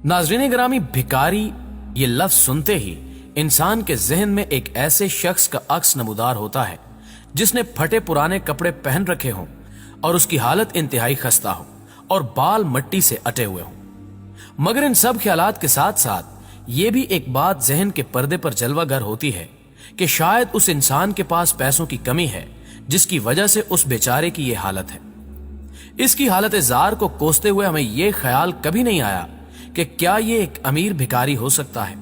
नाज़रीन ग्रामी, भिखारी ये लफ्ज सुनते ही इंसान के जहन में एक ऐसे शख्स का अक्स नमूदार होता है जिसने फटे पुराने कपड़े पहन रखे हों और उसकी हालत इंतहाई खस्ता हो और बाल मट्टी से अटे हुए हों। मगर इन सब ख्यालात के साथ साथ ये भी एक बात जहन के पर्दे पर जलवागर होती है कि शायद उस इंसान के पास पैसों की कमी है जिसकी वजह से उस बेचारे की ये हालत है। इसकी हालत जार को कोसते हुए हमें यह ख्याल कभी नहीं आया कि क्या ये एक अमीर भिखारी हो सकता है।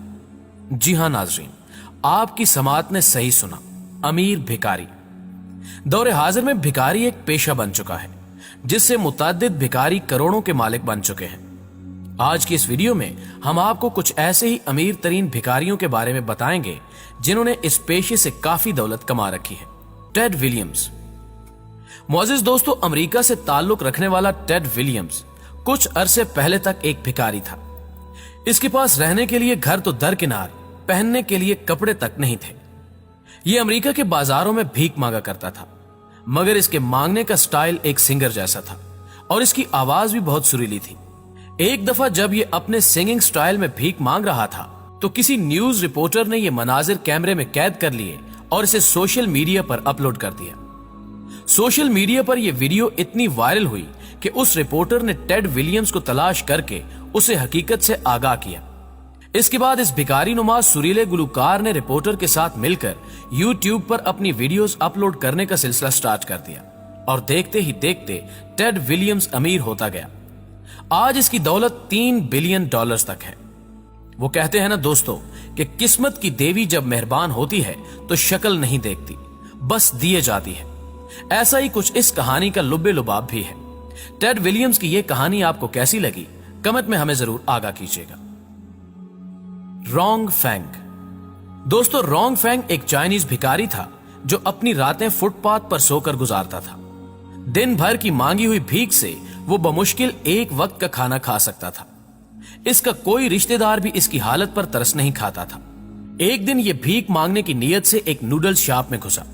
जी हां नाज़रीन, आपकी समात ने सही सुना, अमीर भिखारी। दौरे हाजिर में भिखारी एक पेशा बन चुका है जिससे मुतअद्दिद भिखारी करोड़ों के मालिक बन चुके हैं। आज की इस वीडियो में हम आपको कुछ ऐसे ही अमीर तरीन भिखारियों के बारे में बताएंगे जिन्होंने इस पेशे से काफी दौलत कमा रखी है। Ted Williams. मुअज़्ज़िज़ दोस्तों, अमेरिका से ताल्लुक रखने वाला टेड विलियम्स कुछ अरसे पहले तक एक भिखारी था। इसके पास रहने के लिए घर तो दरकिनार, पहनने के लिए कपड़े तक नहीं थे। यह अमेरिका के बाजारों में भीख मांगा करता था, मगर इसके मांगने का स्टाइल एक सिंगर जैसा था और इसकी आवाज भी बहुत सुरीली थी। एक दफा जब ये अपने सिंगिंग स्टाइल में भीख मांग रहा था तो किसी न्यूज रिपोर्टर ने ये मनाजिर कैमरे में कैद कर लिए और इसे सोशल मीडिया पर अपलोड कर दिया। सोशल मीडिया पर यह वीडियो इतनी वायरल हुई कि उस रिपोर्टर ने टेड विलियम्स को तलाश करके उसे हकीकत से आगाह किया। इसके बाद इस भिखारी नुमा सुरीले गुलकार ने रिपोर्टर के साथ मिलकर यूट्यूब पर अपनी वीडियोस अपलोड करने का सिलसिला स्टार्ट कर दिया और देखते ही देखते टेड विलियम्स अमीर होता गया। आज इसकी दौलत $3 बिलियन तक है। वो कहते हैं ना दोस्तों कि किस्मत की देवी जब मेहरबान होती है तो शक्ल नहीं देखती, बस दिए जाती है। ऐसा ही कुछ इस कहानी का लुब्बे लुबाब भी है। टेड विलियम्स की यह कहानी आपको कैसी लगी, कमेंट में हमें जरूर आगाह कीजिएगा। रोंग फेंग। दोस्तों, रोंग फेंग एक चाइनीज भिखारी था जो अपनी रातें फुटपाथ पर सोकर गुजारता था। दिन भर की मांगी हुई भीख से वो बमुश्किल एक वक्त का खाना खा सकता था। इसका कोई रिश्तेदार भी इसकी हालत पर तरस नहीं खाता था। एक दिन ये भीख मांगने की नीयत से एक नूडल्स शॉप में घुसा।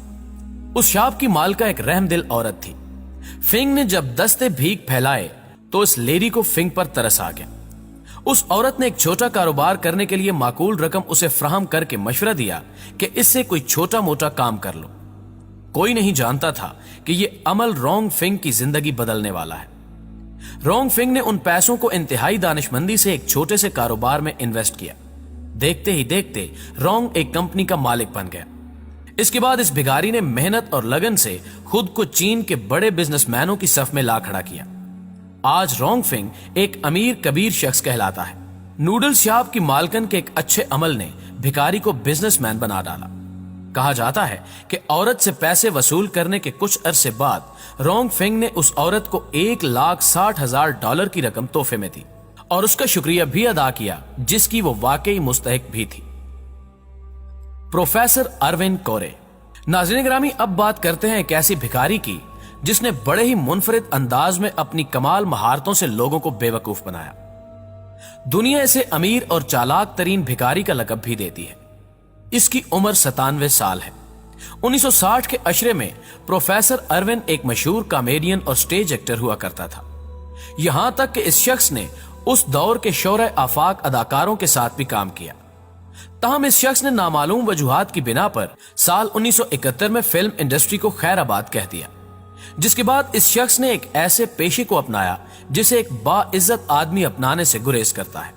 उस शॉप की मालिका एक रहमदिल औरत थी। फिंग ने जब दस्ते भीख फैलाए तो इस लेडी को फिंग पर तरस आ गया। उस औरत ने एक छोटा कारोबार करने के लिए माकूल रकम उसे फ्राहम करके मशवरा दिया कि इससे कोई छोटा मोटा काम कर लो। कोई नहीं जानता था कि यह अमल रोंग फिंग की जिंदगी बदलने वाला है। रोंग फिंग ने उन पैसों को इंतहाई दानिशमंदी से एक छोटे से कारोबार में इन्वेस्ट किया। देखते ही देखते रोंग एक कंपनी का मालिक बन गया। इसके बाद इस भिखारी ने मेहनत और लगन से खुद को चीन के बड़े बिजनेसमैनों की सफ में ला खड़ा किया। आज रोंग फिंग एक अमीर कबीर शख्स कहलाता है। नूडल्स शॉप की मालकन के एक अच्छे अमल ने भिखारी को बिजनेसमैन बना डाला। कहा जाता है कि औरत से पैसे वसूल करने के कुछ अरसे बाद रोंग फिंग ने उस औरत को $1,60,000 की रकम तोहफे में दी और उसका शुक्रिया भी अदा किया जिसकी वो वाकई मुस्तहिक भी थी। प्रोफेसर अरविंद कोरे। नाज़रीन ग्रामी, अब बात करते हैं एक ऐसी भिखारी की जिसने बड़े ही मुनफरिद अंदाज में अपनी कमाल महारतों से लोगों को बेवकूफ बनाया। दुनिया इसे अमीर और चालाक तरीन भिखारी का लक़ब भी देती है। इसकी उम्र 97 साल है। 1960 के अशरे में प्रोफेसर अरविंद एक मशहूर कॉमेडियन और स्टेज एक्टर हुआ करता था। यहां तक कि इस शख्स ने उस दौर के शोरे आफाक अदाकारों के साथ भी काम किया। ताहम इस शख्स ने नामालूम वजूहात की बिना पर साल 1971 में फिल्म इंडस्ट्री को खैराबाद कह दिया, जिसके बाद इस शख्स ने एक ऐसे पेशे को अपनाया जिसे एक बाइज्जत आदमी अपनाने से गुरेज करता है।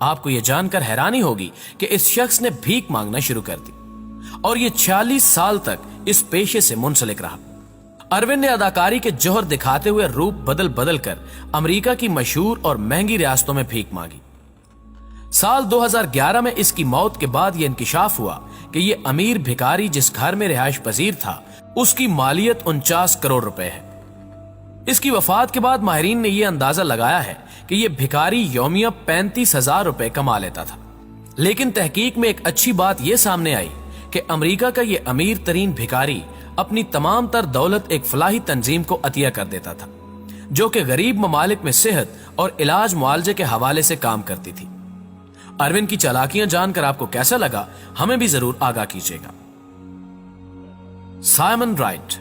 आपको यह जानकर हैरानी होगी कि इस शख्स ने भीख मांगना शुरू कर दी और यह 46 साल तक इस पेशे से मुंसलिक रहा। अरविंद ने अदाकारी के जौहर दिखाते हुए रूप बदल बदल कर अमेरिका की मशहूर और महंगी रियासतों में भीख मांगी। साल 2011 में इसकी मौत के बाद यह इंकिशाफ हुआ कि यह अमीर भिखारी जिस घर में रिहाइश पजीर था उसकी मालियत 49 करोड़ रुपए है। इसकी वफात के बाद माहिरीन ने यह अंदाजा लगाया है कि यह भिखारी यौमिया 35,000 रुपए कमा लेता था। लेकिन तहकीक में एक अच्छी बात यह सामने आई कि अमेरिका का यह अमीर तरीन भिखारी अपनी तमाम तर दौलत एक फलाही तंजीम को अतिया कर देता था जो कि गरीब ममालिक में सेहत और इलाज मुआवजे के हवाले से काम करती थी। अरविंद की चालाकियां जानकर आपको कैसा लगा, हमें भी जरूर आगाह कीजिएगा। Simon right.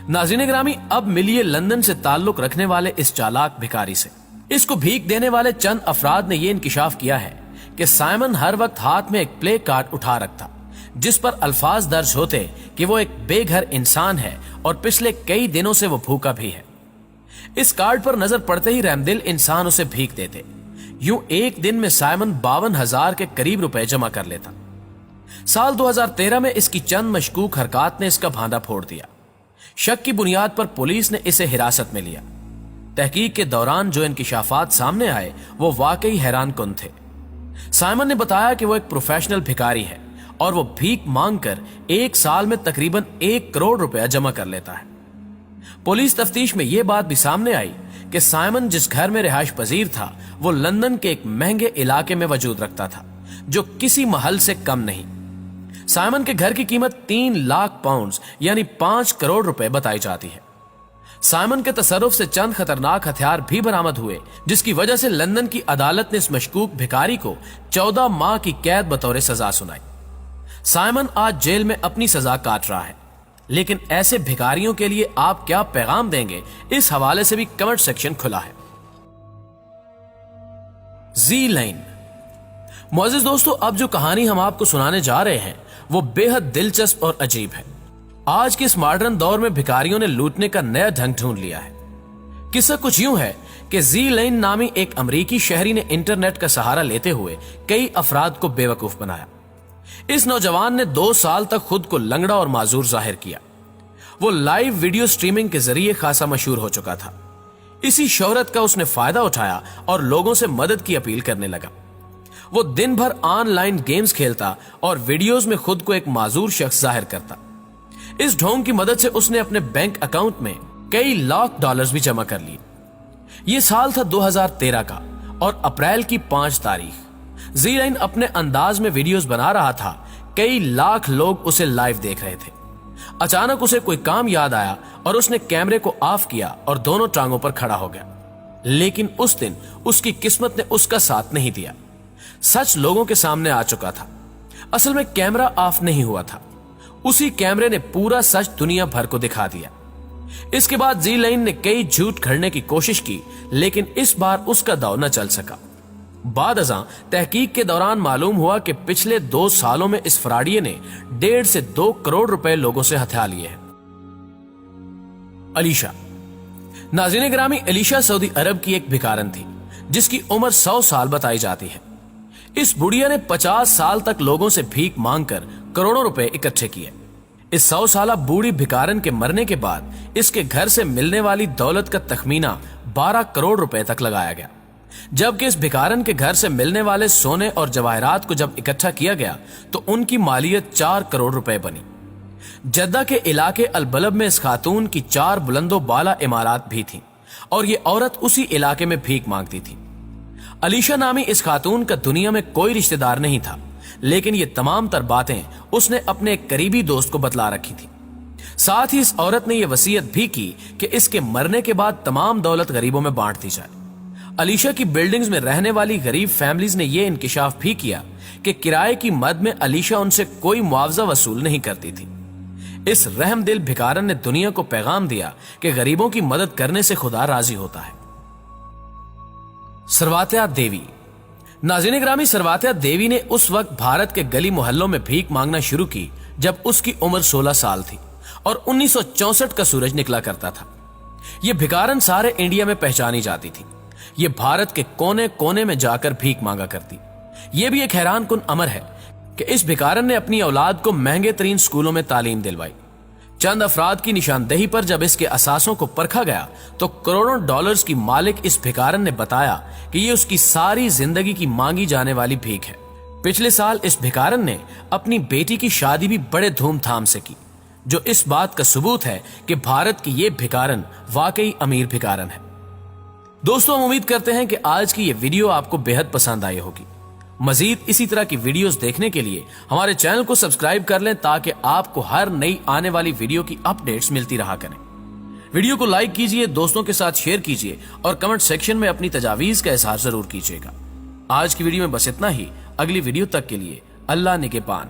नाज़रीन ग्रामी, अब मिलिए लंदन से ताल्लुक रखने वाले इस चालाक भिखारी से। اس کو بھیک دینے والے چند افراد نے یہ انکشاف کیا ہے کہ سائمن ہر وقت ہاتھ میں ایک پلے کارڈ اٹھا رکھتا جس پر الفاظ درج ہوتے کہ وہ ایک بے گھر انسان ہے اور پچھلے کئی دنوں سے وہ بھوکا بھی ہے۔ اس کارڈ پر نظر پڑتے ہی رحمدل انسان اسے بھیک دیتے۔ یوں ایک دن میں سائمن 52,000 کے قریب روپے جمع کر لیتا۔ سال 2013 میں اس کی چند مشکوک حرکات نے اس کا بھانڈا پھوڑ دیا۔ شک کی بنیاد پر پولیس نے اسے حراست میں لیا۔ تحقیق کے دوران جو انکشافات سامنے آئے وہ واقعی حیران کن تھے۔ سائمن نے بتایا کہ وہ ایک پروفیشنل بھکاری ہے اور وہ بھیک مانگ کر ایک سال میں تقریباً 1 کروڑ روپے جمع کر لیتا ہے۔ پولیس تفتیش میں یہ بات بھی سامنے آئی کہ سائمن جس گھر میں رہائش پذیر تھا وہ لندن کے ایک مہنگے علاقے میں وجود رکھتا تھا جو کسی محل سے کم نہیں۔ سائمن کے گھر کی قیمت 3 لاکھ پاؤنڈز یعنی 5 کروڑ روپے بتائی جاتی ہے۔ سائمن کے تصرف سے چند خطرناک ہتھیار بھی برآمد ہوئے جس کی وجہ سے لندن کی عدالت نے اس مشکوک بھکاری کو 14 ماہ کی قید بطور سزا سنائی۔ سائمن آج جیل میں اپنی سزا کاٹ رہا ہے، لیکن ایسے بھکاریوں کے لیے آپ کیا پیغام دیں گے، اس حوالے سے بھی کمنٹ سیکشن کھلا ہے۔ زی لائن۔ معزز دوستو، اب جو کہانی ہم آپ کو سنانے جا رہے ہیں وہ بے حد دلچسپ اور عجیب ہے۔ آج کے اس ماڈرن دور میں بھکاریوں نے لوٹنے کا نیا ڈھنگ ڈھونڈ لیا ہے۔ قصہ کچھ یوں ہے کہ زی لائن نامی ایک امریکی شہری نے انٹرنیٹ کا سہارا لیتے ہوئے کئی افراد کو بے وقوف بنایا۔ اس نوجوان نے 2 سال تک خود کو لنگڑا اور معذور ظاہر کیا۔ وہ لائیو ویڈیو سٹریمنگ کے ذریعے خاصا مشہور ہو چکا تھا۔ اسی شہرت کا اس نے فائدہ اٹھایا اور لوگوں سے مدد کی اپیل کرنے لگا۔ وہ دن بھر آن لائن گیمز کھیلتا اور ویڈیوز میں خود کو ایک معذور شخص ظاہر کرتا۔ اس ڈھونگ کی مدد سے اس نے اپنے بینک اکاؤنٹ میں کئی لاکھ ڈالرز بھی جمع کر لیے۔ یہ سال تھا 2013 کا اور اپریل کی 5 تاریخ۔ زی لائن اپنے انداز میں ویڈیوز بنا رہا تھا، کئی لاکھ لوگ اسے لائیو دیکھ رہے تھے۔ اچانک اسے کوئی کام یاد آیا اور اس نے کیمرے کو آف کیا اور دونوں ٹانگوں پر کھڑا ہو گیا۔ لیکن اس دن اس کی قسمت نے اس کا ساتھ نہیں دیا۔ سچ لوگوں کے سامنے آ چکا تھا۔ اصل میں کیمرہ آف نہیں ہوا تھا، اسی کیمرے نے پورا سچ دنیا بھر کو دکھا دیا۔ اس کے بعد زی لائن نے کئی جھوٹ گھڑنے کی کوشش کی، لیکن اس بار اس کا داؤ نہ چل سکا۔ بعد ازاں تحقیق کے دوران معلوم ہوا کہ پچھلے 2 سالوں میں اس فراڈیے نے 1.5 سے 2 کروڑ روپے لوگوں سے ہتھیا لیے ہیں۔ علیشا۔ ناظرین گرامی، علیشا سعودی عرب کی ایک بھکارن تھی جس کی عمر 100 سال بتائی جاتی ہے۔ اس بڑھیا نے 50 سال تک لوگوں سے بھیک مانگ کر کروڑوں روپے اکٹھے کیے۔ اس 100 سالہ بوڑھی بھکارن کے مرنے کے بعد اس کے گھر سے ملنے والی دولت کا تخمینہ 12 کروڑ روپے تک لگایا گیا، جبکہ اس بھکارن کے گھر سے ملنے والے سونے اور جواہرات کو جب اکٹھا کیا گیا تو ان کی مالیت 4 کروڑ روپے بنی۔ جدہ کے علاقے البلب میں اس خاتون کی 4 بلند و بالا عمارات بھی تھیں اور یہ عورت اسی علاقے میں بھیک مانگتی تھی۔ علیشا نامی اس خاتون کا دنیا میں کوئی رشتہ دار نہیں تھا، لیکن یہ تمام تر باتیں اس نے اپنے ایک قریبی دوست کو بتلا رکھی تھی۔ ساتھ ہی اس عورت نے یہ وصیت بھی کی کہ اس کے مرنے کے بعد تمام دولت غریبوں میں بانٹ دی جائے۔ علیشا کی بلڈنگز میں رہنے والی غریب فیملیز نے یہ انکشاف بھی کیا کہ کرائے کی مد میں علیشا ان سے کوئی معاوضہ وصول نہیں کرتی تھی۔ اس رحم دل بھکارن نے دنیا کو پیغام دیا کہ غریبوں کی مدد کرنے سے خدا راضی ہوتا ہے۔ سرواتیا دیوی۔ ناظرین گرامی، سرواتیا دیوی نے اس وقت بھارت کے گلی محلوں میں بھیک مانگنا شروع کی جب اس کی عمر 16 سال تھی اور 1964 کا سورج نکلا کرتا تھا۔ یہ بھکارن سارے انڈیا میں پہچانی جاتی تھی۔ یہ بھارت کے کونے کونے میں جا کر بھیک مانگا کرتی۔ یہ بھی ایک حیران کن امر ہے کہ اس بھکارن نے اپنی اولاد کو مہنگے ترین سکولوں میں تعلیم دلوائی۔ چند افراد کی نشاندہی پر جب اس کے اثاثوں کو پرکھا گیا تو کروڑوں ڈالرز کی مالک اس بھکارن نے بتایا کہ یہ اس کی ساری زندگی کی مانگی جانے والی بھیک ہے۔ پچھلے سال اس بھکارن نے اپنی بیٹی کی شادی بھی بڑے دھوم دھام سے کی، جو اس بات کا ثبوت ہے کہ بھارت کی یہ بھکارن واقعی امیر بھکارن ہے۔ دوستو، ہم امید کرتے ہیں کہ آج کی یہ ویڈیو آپ کو بے حد پسند آئی ہوگی۔ مزید اسی طرح کی ویڈیوز دیکھنے کے لیے ہمارے چینل کو سبسکرائب کر لیں تاکہ آپ کو ہر نئی آنے والی ویڈیو کی اپڈیٹس ملتی رہا کریں۔ ویڈیو کو لائک کیجئے، دوستوں کے ساتھ شیئر کیجئے اور کمنٹ سیکشن میں اپنی تجاویز کا اظہار ضرور کیجئے گا۔ آج کی ویڈیو میں بس اتنا ہی۔ اگلی ویڈیو تک کے لیے اللہ نگہبان۔